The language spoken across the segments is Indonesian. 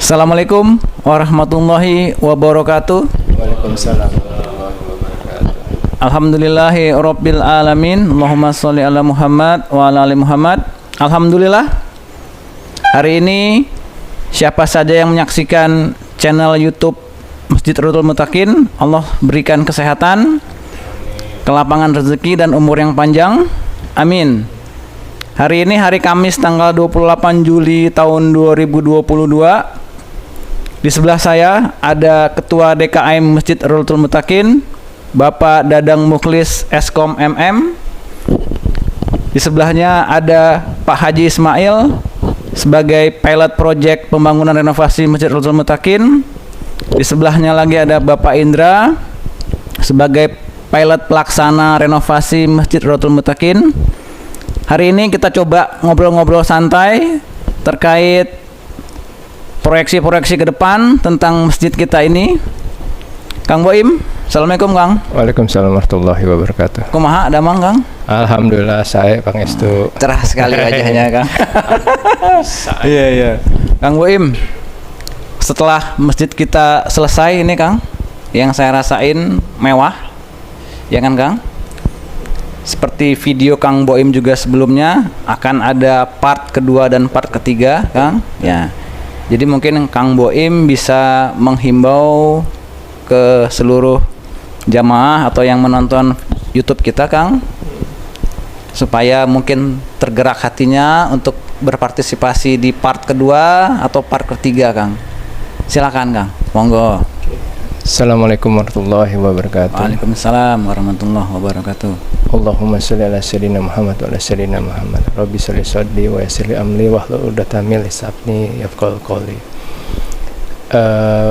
Assalamualaikum warahmatullahi wabarakatuh. Waalaikumsalam. Alhamdulillahi rabbil alamin. Allahumma sholli ala Muhammad wa ala ali Muhammad. Alhamdulillah, hari ini siapa saja yang menyaksikan channel YouTube Masjid Rodatul Muttaqin, Allah berikan kesehatan, kelapangan rezeki dan umur yang panjang. Amin. Hari ini hari Kamis tanggal 28 Juli tahun 2022. Di sebelah saya ada Ketua DKM Masjid Rodatul Muttaqin, Bapak Dadang Mukhlis Eskom MM. Di sebelahnya ada Pak Haji Ismail sebagai pilot project pembangunan renovasi Masjid Rodatul Muttaqin. Di sebelahnya lagi ada Bapak Indra sebagai pilot pelaksana renovasi Masjid Rodatul Muttaqin. Hari ini kita coba ngobrol-ngobrol santai terkait proyeksi-proyeksi ke depan tentang masjid kita ini. Kang Boim, Assalamualaikum Kang. Waalaikumsalam warahmatullahi wabarakatuh. Kumaha damang Kang? Alhamdulillah saya Pangestu. Cerah sekali wajahnya Kang. Iya. Kang Boim, setelah masjid kita selesai ini Kang, yang saya rasain mewah, ya kan Kang? Seperti video Kang Boim juga sebelumnya akan ada part kedua dan part ketiga Kang. Ya. Jadi mungkin Kang Boim bisa menghimbau ke seluruh jamaah atau yang menonton YouTube kita Kang, supaya mungkin tergerak hatinya untuk berpartisipasi di part kedua atau part ketiga Kang. Silakan Kang, monggo. Assalamualaikum warahmatullahi wabarakatuh. Waalaikumsalam warahmatullahi wabarakatuh. Allahumma sholli ala sayyidina Muhammad wa ala sayyidina Muhammad. Rabbi sholli sadri wa yassir li amri wahlul 'uqdatam min lisani yafqahu qawli.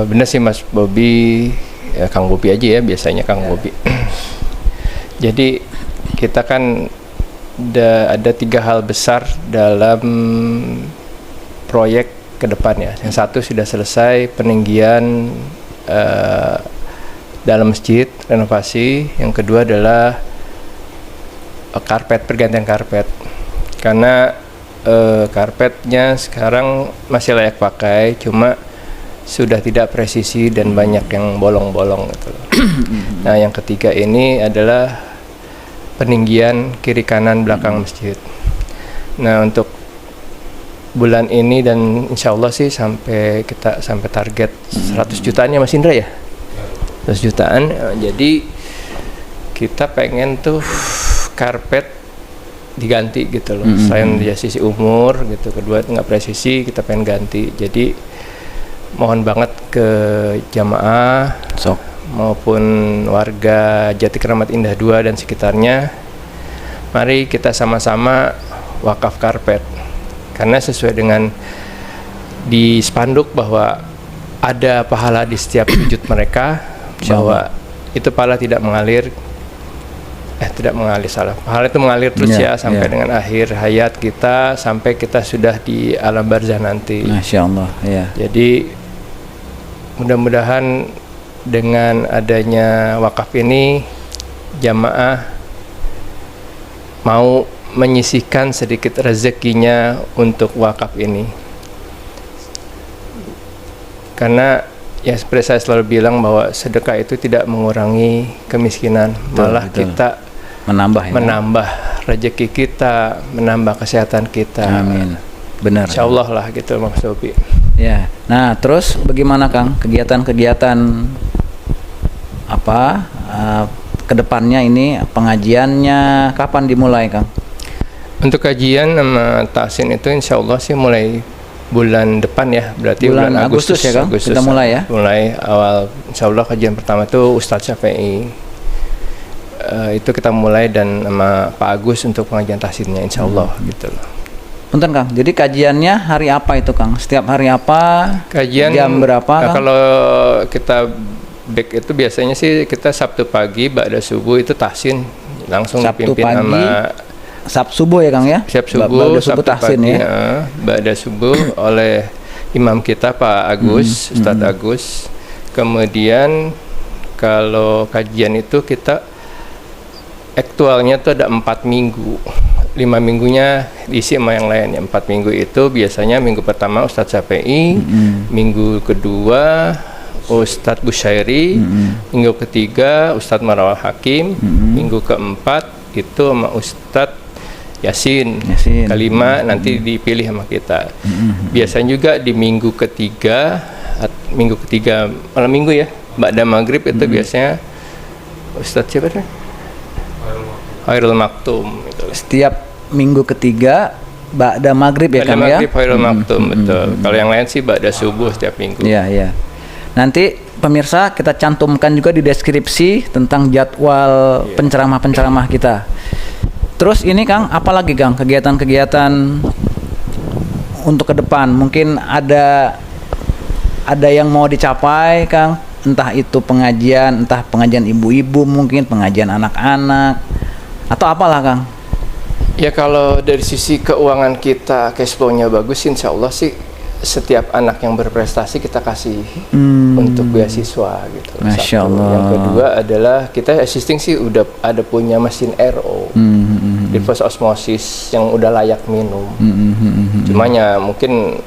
Benar sih Mas Bobi, ya, Kang Bobi aja ya biasanya Kang Bobi. Jadi kita kan ada 3 hal besar dalam proyek ke depan ya. Yang satu sudah selesai peninggian dalam masjid, renovasi. Yang kedua adalah pergantian karpet. Karena karpetnya sekarang masih layak pakai, cuma sudah tidak presisi dan banyak yang bolong-bolong gitu loh. Nah, yang ketiga ini adalah peninggian kiri kanan belakang masjid. Nah, untuk bulan ini dan insya Allah sih sampai target 100 jutaan ya Mas Indra ya, 100 jutaan. Jadi kita pengen tuh karpet diganti gitu loh. Selain dari sisi umur gitu, kedua nggak presisi, kita pengen ganti. Jadi mohon banget ke jamaah maupun warga Jati Keramat Indah 2 dan sekitarnya, mari kita sama-sama wakaf karpet. Karena sesuai dengan di spanduk bahwa ada pahala di setiap sujud mereka, bahwa itu pahala pahala itu mengalir terus sampai dengan akhir hayat kita, sampai kita sudah di alam barzah nanti. Masya Allah ya. Jadi mudah-mudahan dengan adanya wakaf ini jamaah mau menyisihkan sedikit rezekinya untuk wakaf ini. Karena ya seperti saya selalu bilang bahwa sedekah itu tidak mengurangi kemiskinan, malah kita menambah rezeki kita, menambah kesehatan kita. Amin. Benar. Insyaallah lah gitu Mas Sobi. Ya. Nah, terus bagaimana Kang kegiatan-kegiatan kedepannya ini, pengajiannya kapan dimulai Kang? Untuk kajian sama tahsin itu insya Allah sih mulai bulan depan ya, berarti bulan Agustus ya Kang? Kita mulai ya? Mulai awal insya Allah kajian pertama itu Ustadz Syafi'i, itu kita mulai, dan sama Pak Agus untuk pengajian tahsinnya insya Allah gitu loh. Punten Kang, jadi kajiannya hari apa itu Kang? Setiap hari apa? Kajian jam berapa Kang? Kalau kita back itu biasanya sih kita Sabtu pagi ba'da subuh itu tahsin langsung Sabtu dipimpin pagi, sama subuh ya Kang ya? Sabtu tahsin pagi, ya. ba'da subuh oleh imam kita Pak Agus, Ustadz Agus. Kemudian kalau kajian itu kita aktualnya tuh ada 4 minggu 5 minggunya diisi sama yang lain. 4 minggu itu biasanya minggu pertama Ustadz Syafi'i, minggu kedua Ustadz Busyairi, minggu ketiga Ustadz Marawal Hakim, minggu keempat itu sama Ustadz Yasin. Kelima nanti dipilih sama kita. Biasanya juga di minggu ketiga malam minggu ya, ba'da maghrib itu biasanya Ustadz siapa sih? Khairul Maktum gitu. Setiap minggu ketiga ba'da maghrib ya Kang ya? Ba'da maghrib Khairul Maktum, betul. Kalau yang lain sih ba'da subuh setiap minggu. Iya. Nanti pemirsa kita cantumkan juga di deskripsi tentang jadwal penceramah-penceramah kita. Terus ini Kang, apalagi Kang kegiatan-kegiatan untuk ke depan? Mungkin ada yang mau dicapai Kang, entah itu pengajian, entah pengajian ibu-ibu, mungkin pengajian anak-anak, atau apalah Kang? Ya kalau dari sisi keuangan kita cash flow-nya bagus, insya Allah sih setiap anak yang berprestasi kita kasih untuk beasiswa gitu. Masya Satu. Allah. Yang kedua adalah kita existing sih udah ada punya mesin RO, reverse osmosis yang udah layak minum. Cumanya mungkin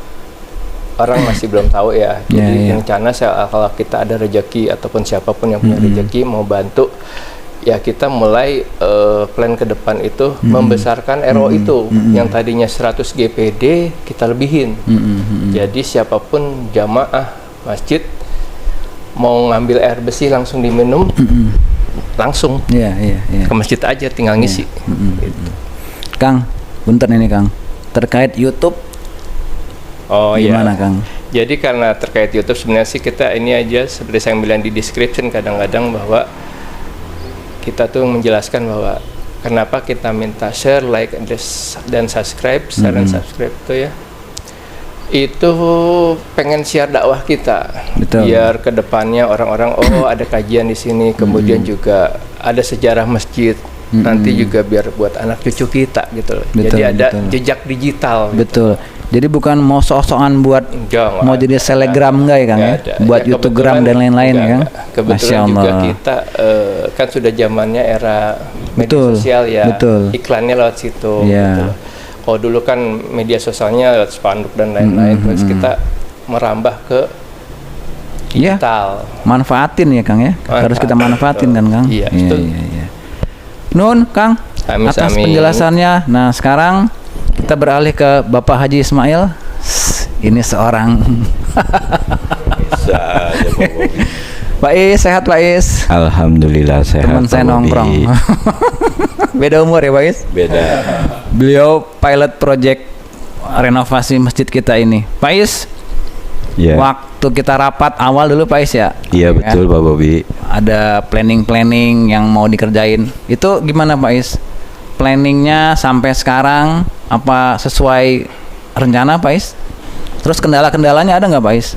orang masih belum tahu ya. Jadi rencana kalau kita ada rezeki ataupun siapapun yang punya rezeki mau bantu, ya kita mulai plan ke depan itu membesarkan RO itu yang tadinya 100 GPD kita lebihin. Jadi siapapun jamaah masjid mau ngambil air bersih langsung diminum, langsung ke masjid aja tinggal ngisi. Gitu. Kang, punten ini Kang, terkait YouTube. Gimana Kang? Jadi karena terkait YouTube sebenarnya sih kita ini aja seperti saya bilang di description kadang-kadang bahwa kita tuh menjelaskan bahwa kenapa kita minta share, like, dan subscribe, share dan subscribe itu ya. Itu pengen share dakwah kita. Betul. Biar kedepannya orang-orang ada kajian di sini, kemudian juga ada sejarah masjid. Nanti juga biar buat anak cucu kita gitu loh. Jadi ada jejak digital. Betul. Gitu. Jadi bukan mau sok-sokan buat mau jadi selegram enggak ya Kang ya? Buat YouTubegram dan lain-lain ya Kang. Kebetulan juga kita kan sudah zamannya era media sosial ya. Iklannya lewat situ gitu. Kalau dulu kan media sosialnya lewat spanduk dan lain-lain, terus kita merambah ke digital. Manfaatin ya Kang ya. Harus kita manfaatin kan Kang. Iya, betul. Nun Kang, atas penjelasannya. Nah sekarang kita beralih ke Bapak Haji Ismail. Ini seorang Pak Is, sehat Pak Is? Alhamdulillah sehat. Teman saya nongkrong. Beda umur ya Pak Is? Beda. Beliau pilot project renovasi masjid kita ini. Pak Is, waktu kita rapat awal dulu Pak Is ya? Iya betul Pak Bobi. Ada planning yang mau dikerjain. Itu gimana Pak Is? Planningnya sampai sekarang apa sesuai rencana Pak Is? Terus kendala-kendalanya ada nggak Pak Is?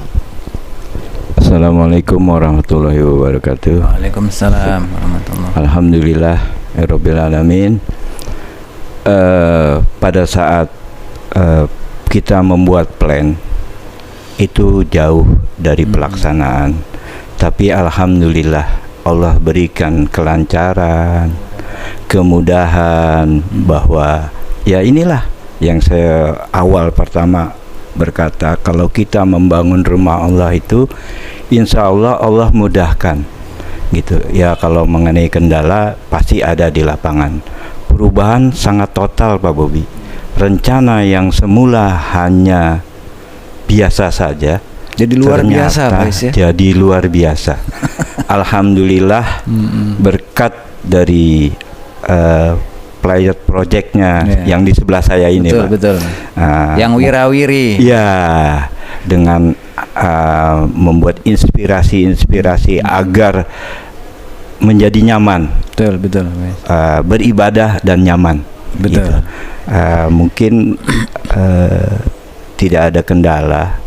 Assalamualaikum warahmatullahi wabarakatuh. Waalaikumsalam warahmatullahi wabarakatuh. Alhamdulillah Rabbil Alamin. Pada saat kita membuat plan itu jauh dari pelaksanaan, tapi alhamdulillah Allah berikan kelancaran, kemudahan, bahwa ya inilah yang saya awal pertama berkata, kalau kita membangun rumah Allah itu insya Allah Allah mudahkan gitu ya. Kalau mengenai kendala pasti ada di lapangan. Perubahan sangat total Pak Bobi. Rencana yang semula hanya biasa saja jadi luar biasa Pak Is ya? Jadi luar biasa. Alhamdulillah berkat dari pilot projectnya yang di sebelah saya ini Pak. Betul. Yang wirawiri. Ya, dengan membuat inspirasi agar menjadi nyaman. Betul. Beribadah dan nyaman. Betul. Gitu. Mungkin tidak ada kendala.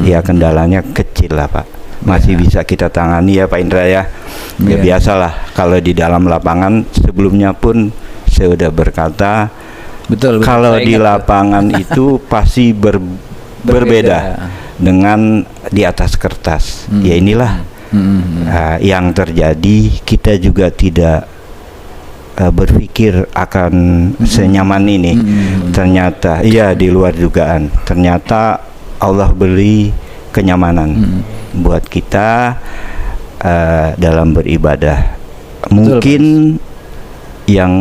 Ya kendalanya kecil lah Pak. Masih bisa kita tangani ya Pak Indra ya. Ya biasalah kalau di dalam lapangan. Sebelumnya pun saya sudah berkata, betul. Kalau di lapangan itu pasti berbeda dengan di atas kertas. Ya inilah yang terjadi. Kita juga tidak berpikir akan senyaman ini. Ternyata iya di luar dugaan. Ternyata Allah beri kenyamanan buat kita dalam beribadah. Mungkin yang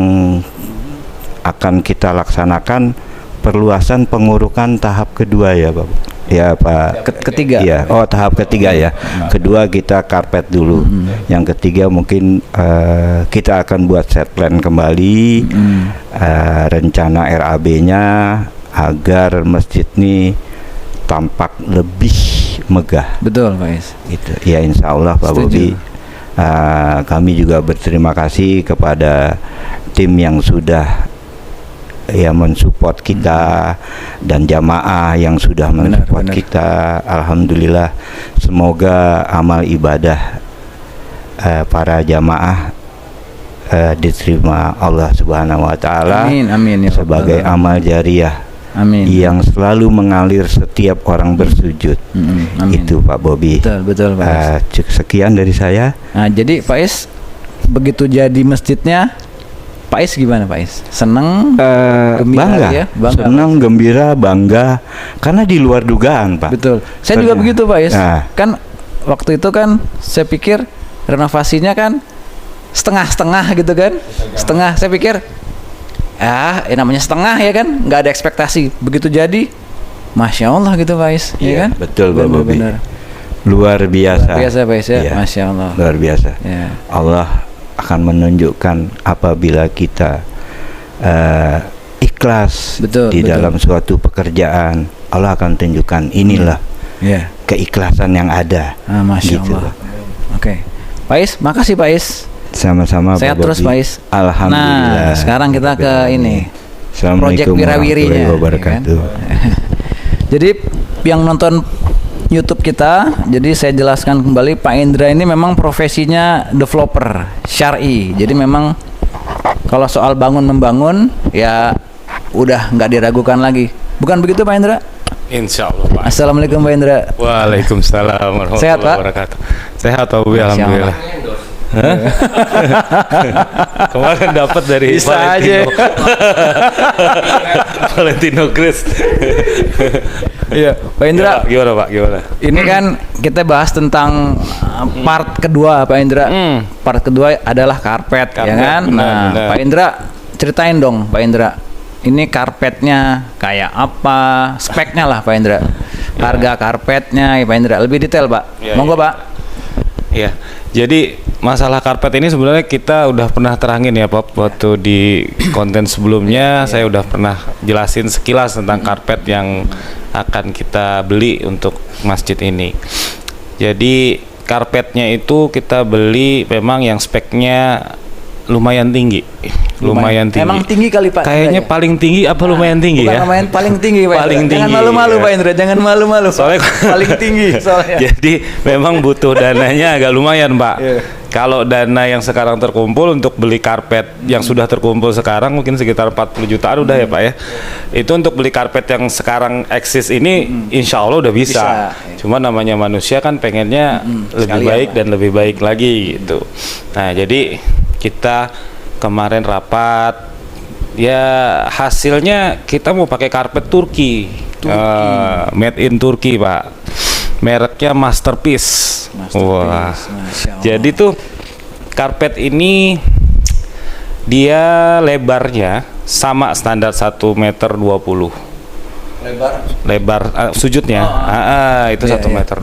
akan kita laksanakan perluasan pengurukan tahap kedua ya Bapak. Ya Pak. Ketiga. Ya, tahap ketiga ya. Kedua kita karpet dulu. Yang ketiga mungkin kita akan buat set plan kembali, rencana RAB-nya agar masjid ini tampak lebih megah. Betul Pak Is. Itu ya insya Allah Pak Bobi. Kami juga berterima kasih kepada tim yang sudah mensupport kita dan jamaah yang sudah mensupport kita. Alhamdulillah, semoga amal ibadah para jamaah diterima Allah Subhanahu wa taala. Amin, amin, ya sebagai amal jariyah. Amin. Yang selalu mengalir setiap orang bersujud. Amin. Itu Pak Bobi. Betul Pak Is. Sekian dari saya. Nah, jadi Pak Is begitu jadi masjidnya, Pak Is gimana Pak Is? Seneng, bangga, ya? Bangga, senang, gembira, bangga, karena di luar dugaan Pak. Betul. Saya juga begitu Pak Is. Nah. Kan waktu itu kan saya pikir renovasinya kan setengah-setengah gitu kan, setengah. Saya pikir namanya setengah ya kan, nggak ada ekspektasi. Begitu jadi, masya Allah gitu Pak Is, ya kan? Betul Pak Bobi. Benar. Luar biasa. Luar biasa Pak Is ya, Iya. masya Allah. Luar biasa. Ya. Allah akan menunjukkan apabila kita ikhlas di dalam suatu pekerjaan. Allah akan tunjukkan inilah keikhlasan yang ada. Masya gitu. Allah. Oke, Pak Is, makasih Pak Is. Sama-sama. Sehat terus Pak Is. Alhamdulillah. Nah, sekarang kita ke ini. Assalamualaikum warahmatullahi wabarakatuh. Ya kan? Jadi yang nonton YouTube kita, jadi saya jelaskan kembali, Pak Indra ini memang profesinya developer syar'i. Jadi memang kalau soal bangun-membangun ya udah nggak diragukan lagi. Bukan begitu Pak Indra? Insya Allah Pak. Assalamualaikum Pak Indra. Waalaikumsalam warahmatullahi wabarakatuh. Sehat Pak Bobi, alhamdulillah. Kemarin dapat dari Bisa Valentino. Valentino Chris. Iya, Pak Indra. Gimana Pak? Gimana? Ini kan kita bahas tentang part kedua Pak Indra. Part kedua adalah karpet, ya kan? Nah, Pak Indra ceritain dong Pak Indra. Ini karpetnya kayak apa? Speknya lah Pak Indra. Harga karpetnya ya Pak Indra. Lebih detail Pak. Monggo Pak. Iya. Jadi masalah karpet ini sebenarnya kita udah pernah terangin ya Pak, waktu di konten sebelumnya saya udah pernah jelasin sekilas tentang karpet yang akan kita beli untuk masjid ini. Jadi karpetnya itu kita beli memang yang speknya lumayan tinggi. Lumayan tinggi. Emang tinggi kali Pak? Kayaknya paling tinggi apa lumayan tinggi ya? Lumayan paling tinggi Pak. Paling Indra. tinggi. Jangan malu-malu Pak Indra, jangan malu-malu. Soalnya paling tinggi soalnya. Jadi memang butuh dananya agak lumayan Pak. Kalau dana yang sekarang terkumpul untuk beli karpet yang sudah terkumpul sekarang mungkin sekitar 40 jutaan udah ya Pak ya. Itu untuk beli karpet yang sekarang eksis ini insya Allah udah bisa. Cuma namanya manusia kan pengennya lebih baik dan lebih baik lagi gitu. Nah jadi kita kemarin rapat ya, hasilnya kita mau pakai karpet Turki. Made in Turki Pak, mereknya Masterpiece. Wah, jadi tuh karpet ini dia lebarnya sama standar 1,20 meter. Lebar sujudnya itu 1,20 meter.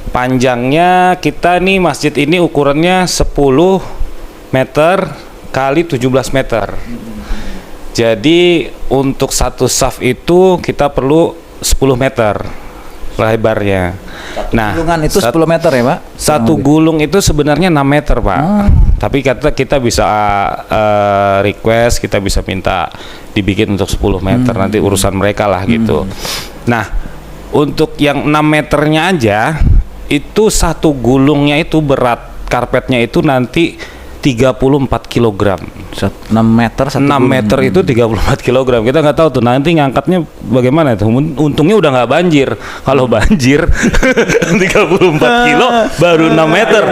Panjangnya kita nih masjid ini ukurannya 10 meter kali 17 meter. Jadi untuk satu saf itu kita perlu 10 meter lebarnya. Gulungan itu 10 meter ya Pak? Satu gulung itu sebenarnya 6 meter Pak. Tapi kita bisa request, kita bisa minta dibikin untuk 10 meter. Nanti urusan mereka lah gitu. Nah untuk yang 6 meternya aja itu satu gulungnya itu berat karpetnya itu nanti 34 kilogram. 6 meter 6 meter itu 34 kilogram. Kita nggak tahu tuh nanti ngangkatnya bagaimana itu. Untungnya udah nggak banjir. Kalau banjir 34 kilo baru 6 meter.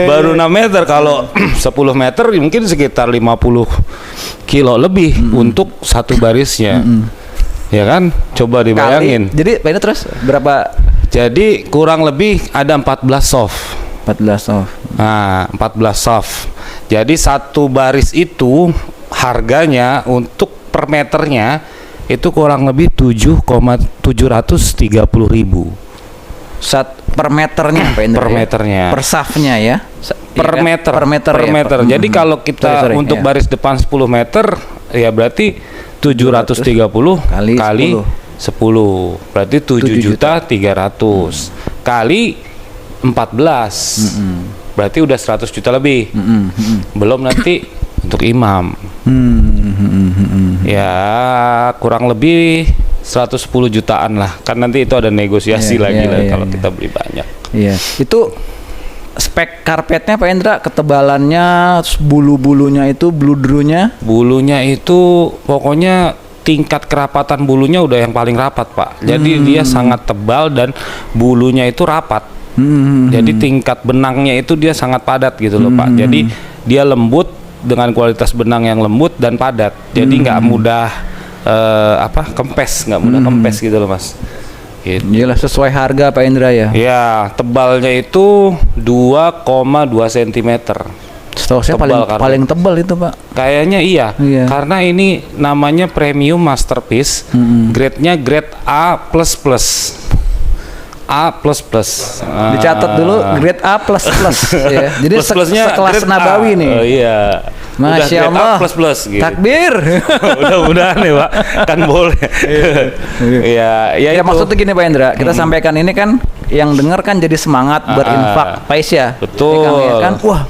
Baru 6 meter. Kalau 10 meter mungkin sekitar 50 kilo lebih untuk satu barisnya. Ya kan? Coba dibayangin. Jadi Pak Indra terus berapa? Jadi kurang lebih ada 14 soft. 14 soft. Nah, 14 soft. Jadi satu baris itu harganya untuk per meternya itu kurang lebih 7,730.000. Per meternya Pak Indra. Per meternya. Per safnya ya. Per meter. Per meter. Per ya? meter. Jadi kalau kita untuk baris depan 10 meter ya berarti 730 kali 10. Berarti 7.300.000 kali 14. Berarti udah 100 juta lebih. Belum nanti untuk imam. Ya kurang lebih 110 jutaan lah. Kan nanti itu ada negosiasi lagi kalau kita beli banyak. Iya. Itu spek karpetnya Pak Indra, ketebalannya, bulu-bulunya itu, bludrunya. Bulunya itu pokoknya tingkat kerapatan bulunya udah yang paling rapat, Pak. Jadi dia sangat tebal dan bulunya itu rapat. Jadi tingkat benangnya itu dia sangat padat gitu loh, Pak. Jadi dia lembut dengan kualitas benang yang lembut dan padat. Jadi nggak mudah kempes, nggak mudah kempes gitu loh, Mas. Gitu. Iyalah sesuai harga Pak Indra ya. Ya, tebalnya itu 2,2 cm. Setahu saya paling tebal itu Pak. Kayaknya iya. Karena ini namanya premium masterpiece. Grade-nya grade A++. A++. Dicatat dulu grade A++. Ya. Jadi sekelas Nabawi nih. Oh iya. Masya Allah. Gitu. Takbir. Mudah-mudahan ya Pak. Kan boleh. Ya maksudnya gini Pak Indra, kita sampaikan ini kan yang dengar kan jadi semangat berinfak Pais ya. Betul. Ya kan? Wah.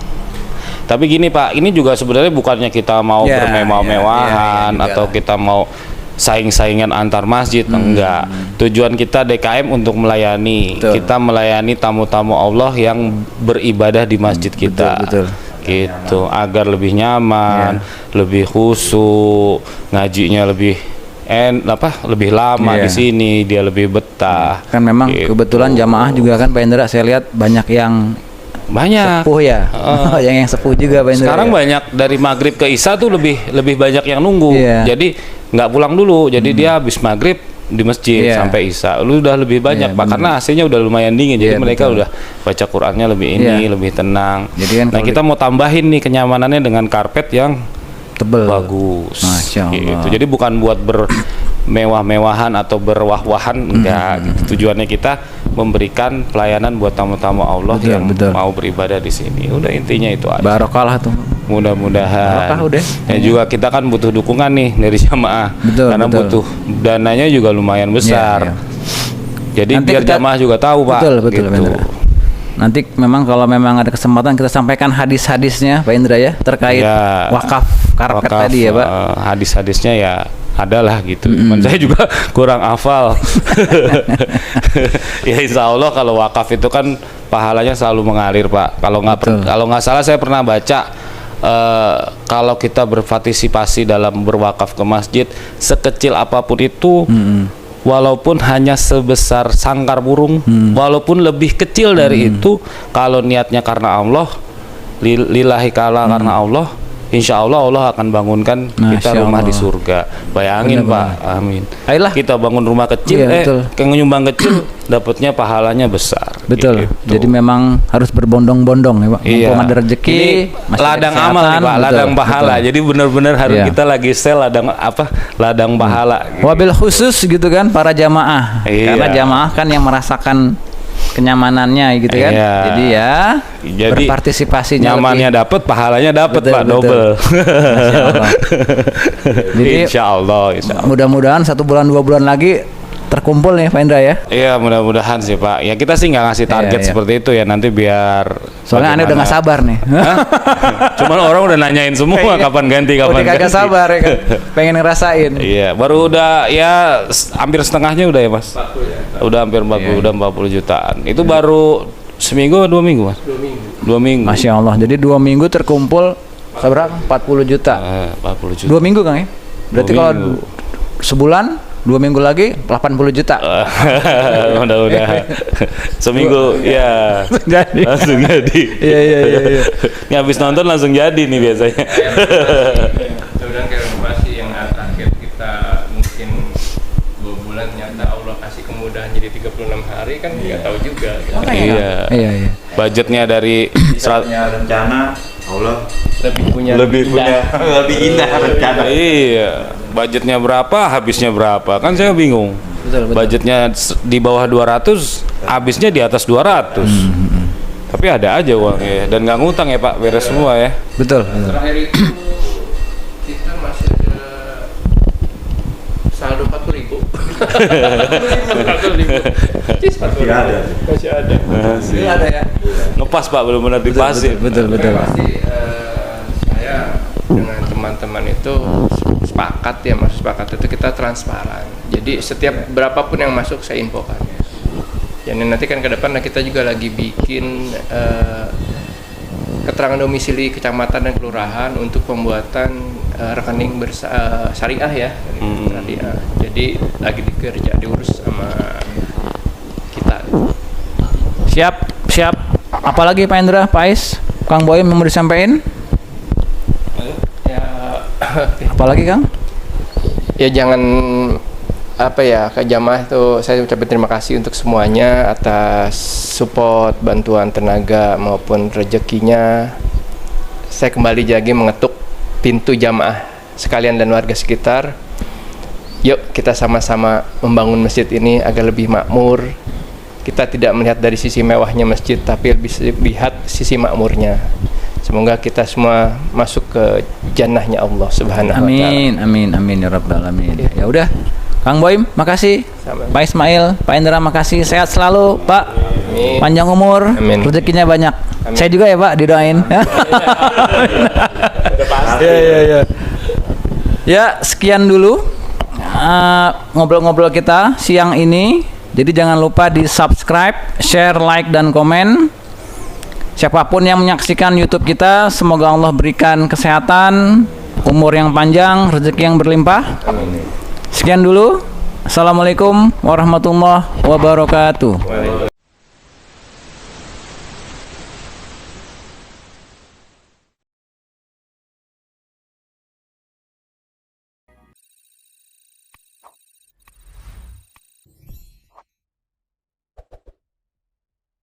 Tapi gini Pak, ini juga sebenarnya bukannya kita mau bermewah-mewahan atau kita mau saing-saingan antar masjid, enggak. Tujuan kita DKM untuk melayani. Kita melayani tamu-tamu Allah yang beribadah di masjid kita. Betul. Gitu, agar lebih nyaman, lebih khusyuk, ngajinya lebih lebih lama di sini, dia lebih betah. Kan memang kebetulan jamaah juga kan Pak Indra, saya lihat banyak yang sepuh ya. yang sepuh juga Pak Indra. Sekarang banyak dari maghrib ke isya tuh lebih banyak yang nunggu. Jadi nggak pulang dulu. Jadi dia habis maghrib di masjid sampai isya. Lu udah lebih banyak Pak, karena AC-nya udah lumayan dingin. Jadi mereka udah baca Qur'annya lebih lebih tenang. Jadi kan kita mau tambahin nih kenyamanannya dengan karpet yang tebal, bagus. Masya Allah. Gitu. Jadi bukan buat bermewah-mewahan atau berwah-wahan, enggak. Gitu. Tujuannya kita memberikan pelayanan buat tamu-tamu Allah yang mau beribadah di sini. Udah intinya itu aja. Barokahlah tuh. Mudah-mudahan. Ya juga kita kan butuh dukungan nih dari jamaah. Karena butuh dananya juga lumayan besar. Jadi nanti biar jamaah juga tahu Pak. Betul. Gitu. Nanti memang kalau memang ada kesempatan kita sampaikan hadis-hadisnya Pak Indra ya terkait wakaf karpet tadi ya Pak. Hadis-hadisnya ya adalah gitu. Cuman saya juga kurang hafal. Ya insya Allah kalau wakaf itu kan pahalanya selalu mengalir Pak. Kalau nggak salah saya pernah baca kalau kita berpartisipasi dalam berwakaf ke masjid sekecil apapun itu, walaupun hanya sebesar sangkar burung, walaupun lebih kecil dari itu, kalau niatnya karena Allah, lillahi ta'ala karena Allah, insya Allah Allah akan bangunkan kita rumah di surga. Bayangin Pak, amin. Ayolah kita bangun rumah kecil, nyumbang kecil, dapatnya pahalanya besar. Betul. Gitu. Jadi memang harus berbondong-bondong ya Pak. Mumpung ada rezeki, ladang amal nih Pak, ladang pahala. Jadi benar-benar harus kita lagi sel ladang pahala. Gitu. Wabil khusus gitu kan para jamaah. Karena jamaah kan yang merasakan kenyamanannya gitu kan. Jadi berpartisipasi nyamannya dapat, pahalanya dapat Pak, double. Jadi insya Allah. Mudah-mudahan 1 bulan 2 bulan lagi terkumpul nih Pak Indra ya. Iya mudah-mudahan sih Pak. Ya kita sih nggak ngasih target seperti itu ya, nanti biar. Soalnya Anda udah nggak sabar nih. Cuman orang udah nanyain semua kapan ganti. Kagak sabar ya kan. Pengen ngerasain. Iya, baru udah ya hampir setengahnya udah ya Mas. 40 ya. Udah hampir 40, udah 40 jutaan. Itu baru seminggu 2 minggu mas? 2 minggu. Masya Allah. Jadi 2 minggu terkumpul berapa? 40 juta. 40 juta. 2 minggu Kang ya? Berarti 2 kalau minggu. sebulan 2 minggu lagi 80 juta. Mudah-mudahan. Seminggu ya Jadi. langsung jadi. Iya. Ini habis nonton langsung jadi nih biasanya. Mudah-mudahan kayak renovasi yang target kita mungkin 2 bulan, nyata Allah kasih kemudahan jadi 36 hari kan nggak tahu juga. Iya. Iya. Budgetnya dari rencana Allah Lebih punya lebih indah rencana. iya. Budgetnya berapa, habisnya berapa? Kan saya bingung. Betul. Budgetnya di bawah 200, habisnya di atas 200. Tapi ada aja uangnya dan nggak ngutang ya Pak, beres semua ya. Betul. terakhir itu kita masih ada saldo 40.000. Masih ada. Masih ada. Ini ada ya. Ngepas Pak, belum benar dipasin. Betul. Pasti saya dengan teman-teman itu sepakat ya, maksud sepakat itu kita transparan. Jadi setiap berapapun yang masuk saya infokan. Ya nanti kan ke depan kita juga lagi bikin keterangan domisili kecamatan dan kelurahan untuk pembuatan rekening syariah ya. Syariah. Jadi lagi dikerja diurus sama kita. Siap. Apalagi Pak Indra, Pak Ais, Kang Boy mau disampaikan? Ya Apalagi Kang? ya jangan apa ya, ke jamaah itu saya ucapkan terima kasih untuk semuanya atas support, bantuan tenaga maupun rezekinya. Saya kembali lagi mengetuk pintu jamaah sekalian dan warga sekitar. Yuk kita sama-sama membangun masjid ini agar lebih makmur. Kita tidak melihat dari sisi mewahnya masjid, tapi lebih lihat sisi makmurnya. Semoga kita semua masuk ke jannahnya Allah Subhanahu wa taala. Amin ya rabbal alamin. Ya udah. Kang Boim, makasih. Sama. Pak Ismail, Pak Indra, makasih. Sehat selalu, Pak. Amin. Panjang umur, Amin. rezekinya banyak. Amin. Saya juga ya, Pak, didoain. Ya. Ya, sekian dulu ngobrol-ngobrol kita siang ini. Jadi jangan lupa di subscribe, share, like, dan komen. Siapapun yang menyaksikan YouTube kita, semoga Allah berikan kesehatan, umur yang panjang, rezeki yang berlimpah. Sekian dulu. Assalamualaikum warahmatullahi wabarakatuh.